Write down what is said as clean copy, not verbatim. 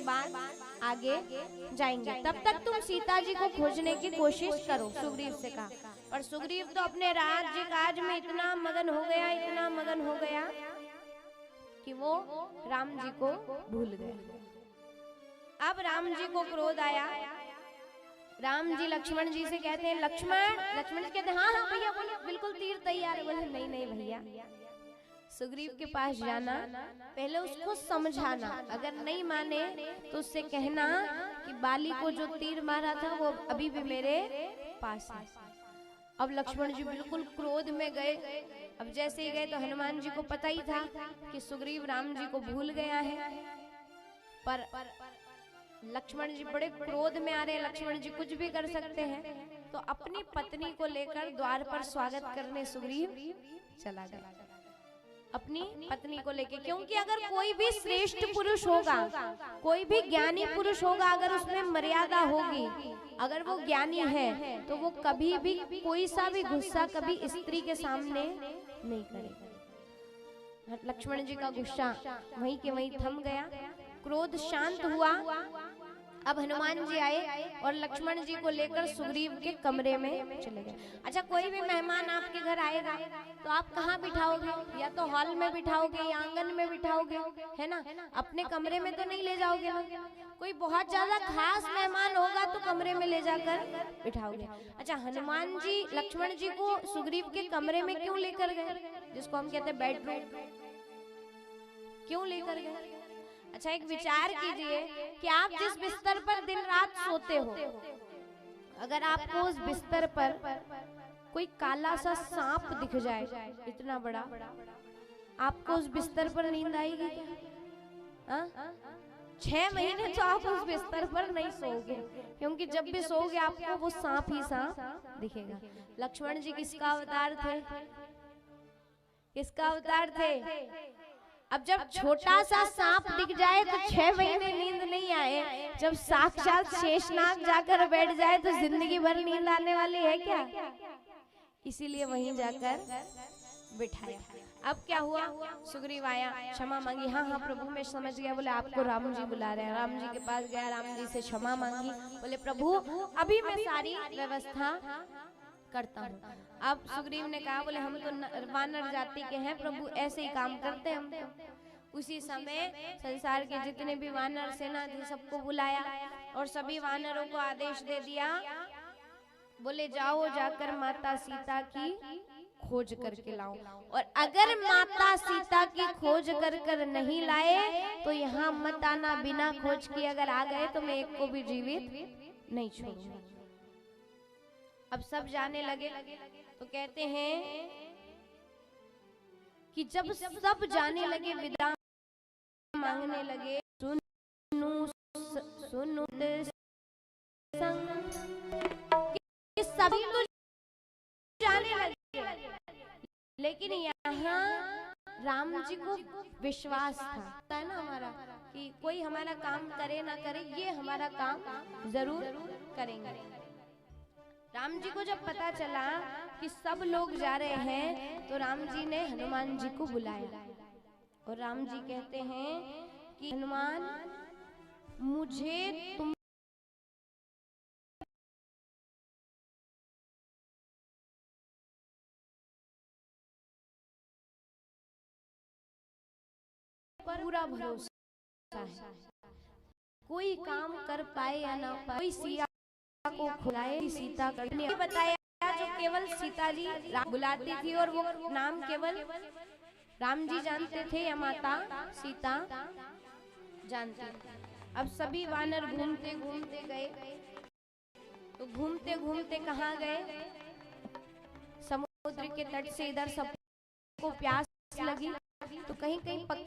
बाद आगे जाएंगे। तब तक तुम सीता जी को खोजने की कोशिश करो, सुग्रीव से कहा। और सुग्रीव तो अपने राज्य काज में इतना मगन हो गया, इतना मगन हो गया कि वो राम जी को भूल गया। अब राम जी को क्रोध आया। राम जी लक्ष्मण जी से कहते हैं, लक्ष्मण जी कहते हैं हाँ हाँ भैया बोले, बिल्कुल तीर तैयार है। बोले नहीं नहीं भैया, सुग्रीव के पास जाना, पहले उसको समझाना, अगर नहीं माने तो उससे कहना कि बाली को जो तीर मारा था वो अभी भी मेरे पास है। अब लक्ष्मण जी बिल्कुल क्रोध में गए। अब जैसे ही गए तो हनुमान जी को पता ही था कि सुग्रीव राम जी को भूल गया है, पर लक्ष्मण जी बड़े क्रोध में आ रहे हैं। लक्ष्मण जी कुछ भी कर सकते हैं, तो अपनी पत्नी को लेकर द्वार पर स्वागत करने सुग्रीव चला गया, अपनी पत्नी को लेके। क्योंकि अगर कोई भी श्रेष्ठ पुरुष होगा, कोई भी ज्ञानी पुरुष होगा, अगर उसमें मर्यादा होगी, अगर वो ज्ञानी है, तो वो कभी भी कोई सा भी गुस्सा कभी स्त्री के सामने नहीं करेगा। लक्ष्मण जी का गुस्सा वहीं के वहीं थम गया, क्रोध शांत हुआ। अब हनुमान जी आए और लक्ष्मण जी को लेकर सुग्रीव के कमरे में चले गए। अच्छा, कोई भी मेहमान आपके घर आएगा तो आप कहाँ बिठाओगे? या तो हॉल में बिठाओगे या आंगन में बिठाओगे, है ना? अपने कमरे में तो नहीं ले जाओगे ना। कोई बहुत ज्यादा खास मेहमान होगा तो कमरे में ले जाकर बिठाओगे। अच्छा, हनुमान जी लक्ष्मण जी को सुग्रीव के कमरे में क्यों लेकर गए, जिसको हम कहते हैं बेडरूम, क्यों लेकर गए? अच्छा, एक विचार कीजिए कि आप जिस बिस्तर पर दिन रात सोते हो, अगर आपको उस बिस्तर पर कोई काला सा सांप दिख जाए इतना बड़ा, आपको उस बिस्तर पर नींद आएगी क्या? 6 महीने तो आप उस बिस्तर पर नहीं सोओगे, क्योंकि जब भी सोओगे आपको वो सांप ही सांप दिखेगा। लक्ष्मण जी किसका अवतार थे? किसका अवतार थे? अब जब छोटा सा सांप दिख जाए तो 6 महीने नींद नहीं आए, जब साक्षात शेषनाग जाकर बैठ जाए तो जिंदगी भर नींद आने वाली है क्या? इसीलिए वहीं जाकर बिठाया। अब क्या हुआ? सुग्रीव आया, क्षमा मांगी। हाँ हाँ प्रभु मैं समझ गया। बोले आपको राम जी बुला रहे हैं। राम जी के पास गया, राम जी से क्षमा मांगी। बोले प्रभु अभी मैं सारी व्यवस्था करता हूँ। अब सुग्रीव ने कहा, बोले हम तो वानर जाति के हैं प्रभु, ऐसे ही काम करते हम तो। उसी समय संसार के जितने भी वानर सेना थी सबको बुलाया और सभी वानरों को आदेश दे दिया, बोले जाओ जाकर माता सीता की खोज करके लाओ, और अगर माता सीता की खोज कर नहीं लाए तो यहाँ मत आना, बिना खोज किए अगर आ गए तो मैं एक को भी जीवित नहीं छोड़ूंगा। अब सब जाने लगे तो कहते हैं कि जब सब जाने लगे, विदा मांगने लगे, सुनु सुनु कि सभी तो जाने लगे, लेकिन यहाँ राम जी को विश्वास था ना हमारा, कि कोई हमारा काम करे ना करे, ये हमारा काम जरूर करेंगे। राम जी को जब पता चला कि सब लोग जा रहे हैं तो राम जी ने हनुमान जी को बुलाया और राम जी कहते हैं कि हनुमान मुझे तुम पर पूरा भरोसा है, कोई काम कर पाए या ना पाए, कोई सिया को खुलाए, सीता करने बताया जो केवल सीता जी बुलाती थी और वो नाम केवल राम जी जानते थे या माता सीता जानते थे। अब सभी वानर घूमते घूमते गए, तो घूमते घूमते कहाँ गए? समुद्र के तट से। इधर सबको प्यास लगी तो कहीं कहीं पक्षी